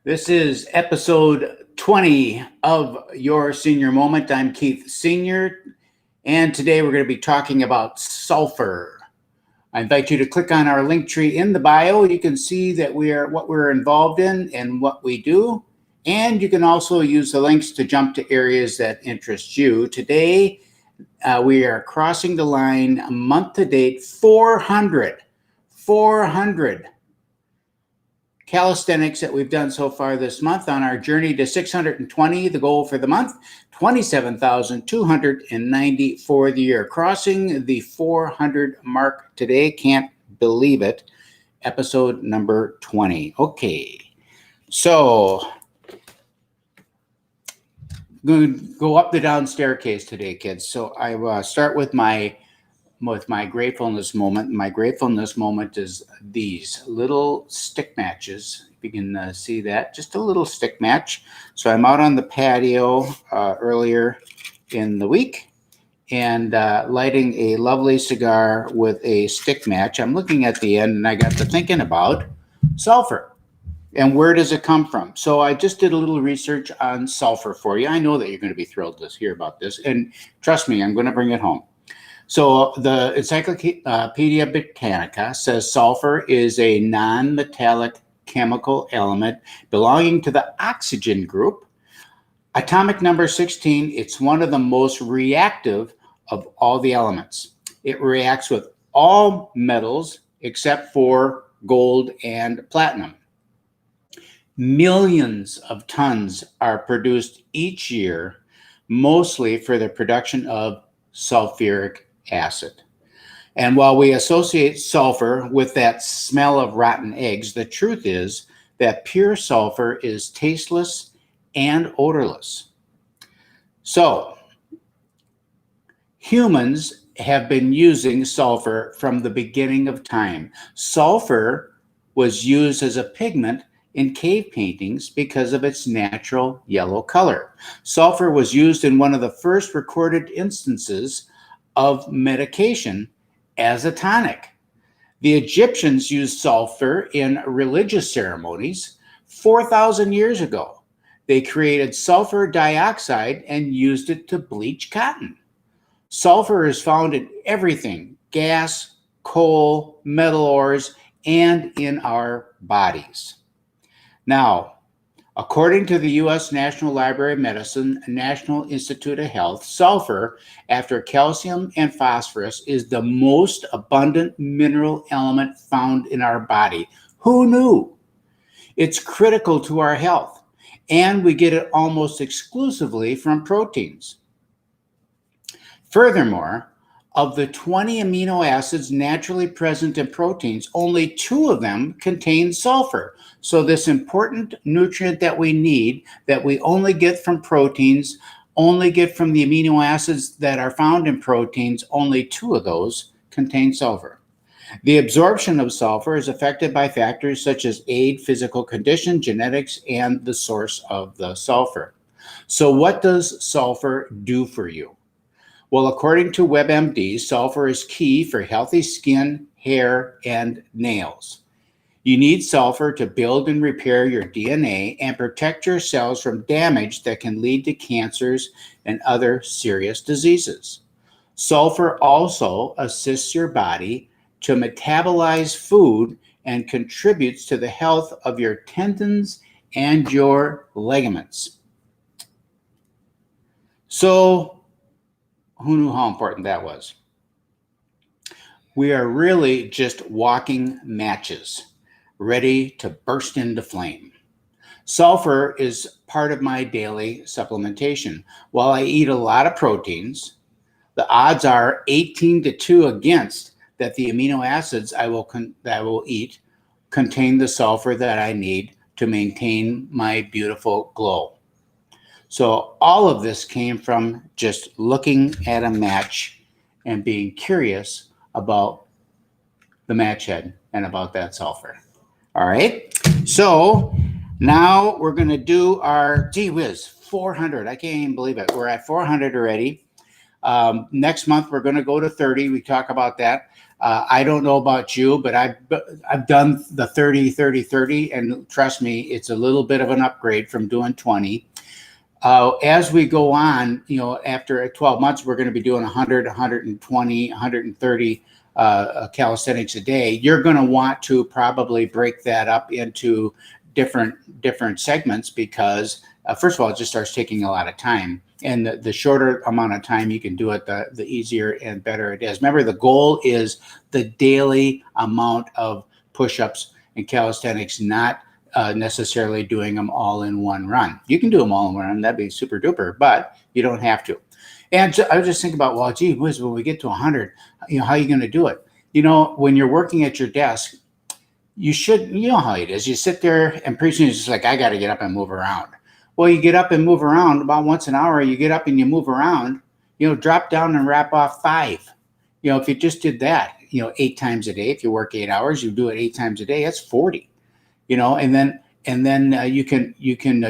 This is episode 20 of Your Senior Moment. I'm Keith Senior, and today we're going to be talking about sulfur. I invite you to click on our link tree in the bio. You can see that what we're involved in and what we do, and you can also use the links to jump to areas that interest you. Today, we are crossing the line month to date 400 calisthenics that we've done so far this month on our journey to 620, the goal for the month, 27,290 for the year. Crossing the 400 mark today, can't believe it. Episode number 20. Okay, so I'm going to go up the down staircase today, kids. So I start with my gratefulness moment. My gratefulness moment is these little stick matches. If you can see that, just a little stick match. So I'm out on the patio earlier in the week and lighting a lovely cigar with a stick match. I'm looking at the end and I got to thinking about sulfur and where does it come from. So I just did a little research on sulfur for you. I know that you're going to be thrilled to hear about this, and trust me, I'm going to bring it home. So the Encyclopedia Britannica says sulfur is a non-metallic chemical element belonging to the oxygen group. Atomic number 16, it's one of the most reactive of all the elements. It reacts with all metals except for gold and platinum. Millions of tons are produced each year, mostly for the production of sulfuric acid. And while we associate sulfur with that smell of rotten eggs, the truth is that pure sulfur is tasteless and odorless. So, humans have been using sulfur from the beginning of time. Sulfur was used as a pigment in cave paintings because of its natural yellow color. Sulfur was used in one of the first recorded instances of medication as a tonic. The Egyptians used sulfur in religious ceremonies 4,000 years ago. They created sulfur dioxide and used it to bleach cotton. Sulfur is found in everything: gas, coal, metal ores, and in our bodies. Now, according to the U.S. National Library of Medicine, National Institute of Health, sulfur, after calcium and phosphorus, is the most abundant mineral element found in our body. Who knew? It's critical to our health, and we get it almost exclusively from proteins. Furthermore, of the 20 amino acids naturally present in proteins, only 2 of them contain sulfur. So this important nutrient that we need, that we only get from proteins, only get from the amino acids that are found in proteins, only 2 of those contain sulfur. The absorption of sulfur is affected by factors such as age, physical condition, genetics, and the source of the sulfur. So what does sulfur do for you? Well, according to WebMD, sulfur is key for healthy skin, hair, and nails. You need sulfur to build and repair your DNA and protect your cells from damage that can lead to cancers and other serious diseases. Sulfur also assists your body to metabolize food and contributes to the health of your tendons and your ligaments. So, who knew how important that was? We are really just walking matches, ready to burst into flame. Sulfur is part of my daily supplementation. While I eat a lot of proteins, the odds are 18-2 against that the amino acids that I will eat contain the sulfur that I need to maintain my beautiful glow. So all of this came from just looking at a match and being curious about the match head and about that sulfur. All right. So now we're going to do our, gee whiz, 400. I can't even believe it. We're at 400 already. Next month, we're going to go to 30. We talk about that. I don't know about you, but I've done the 30, 30, 30, and trust me, it's a little bit of an upgrade from doing 20. As we go on, after 12 months, we're going to be doing 100, 120, 130 calisthenics a day. You're going to want to probably break that up into different segments because, first of all, it just starts taking a lot of time. And the shorter amount of time you can do it, the easier and better it is. Remember, the goal is the daily amount of push-ups and calisthenics, not necessarily doing them all in one run. You can do them all in one run. That'd be super duper, but you don't have to. And so I was just thinking about, well, gee whiz, when we get to 100, how are you going to do it? When you're working at your desk, you know how it is. You sit there and pretty soon it's just like, I got to get up and move around. Well, you get up and move around about once an hour. You get up and you move around, drop down and wrap off 5. If you just did that, 8 times a day, if you work 8 hours, you do it 8 times a day, that's 40, and then you can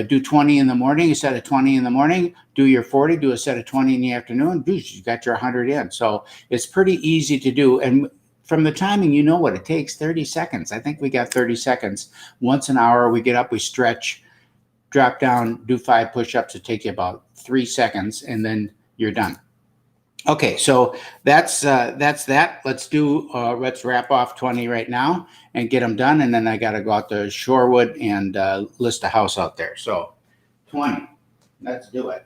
do 20 in the morning instead of 20 in the morning, do your 40, do a set of 20 in the afternoon, you got your 100 in. So it's pretty easy to do. And from the timing, what it takes, 30 seconds. I think we got 30 seconds. Once an hour, we get up, we stretch, drop down, do 5 push-ups. It takes you about 3 seconds, and then you're done. Okay, so that's that. Let's wrap off 20 right now and get them done, and then I got to go out to Shorewood and list a house out there. So 20, let's do it.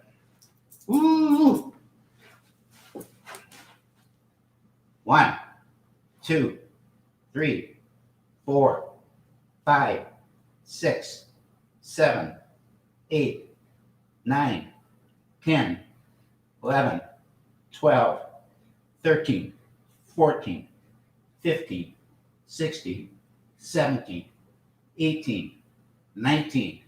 Woo! 1, 2, 3, 4, 5, 6, 7, 8, 9, 10, 11, 12, 13, 14, 15, 16, 17, 18, 19,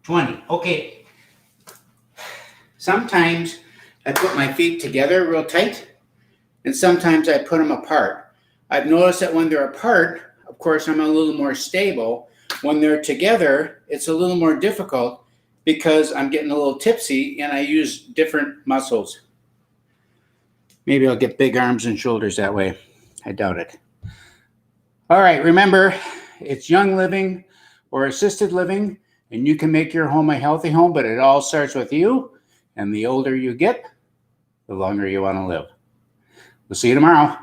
20. Okay. Sometimes I put my feet together real tight, and sometimes I put them apart. I've noticed that when they're apart, of course, I'm a little more stable. When they're together, it's a little more difficult because I'm getting a little tipsy and I use different muscles. Maybe I'll get big arms and shoulders that way. I doubt it. All right, remember, it's young living or assisted living, and you can make your home a healthy home, but it all starts with you. And the older you get, the longer you want to live. We'll see you tomorrow.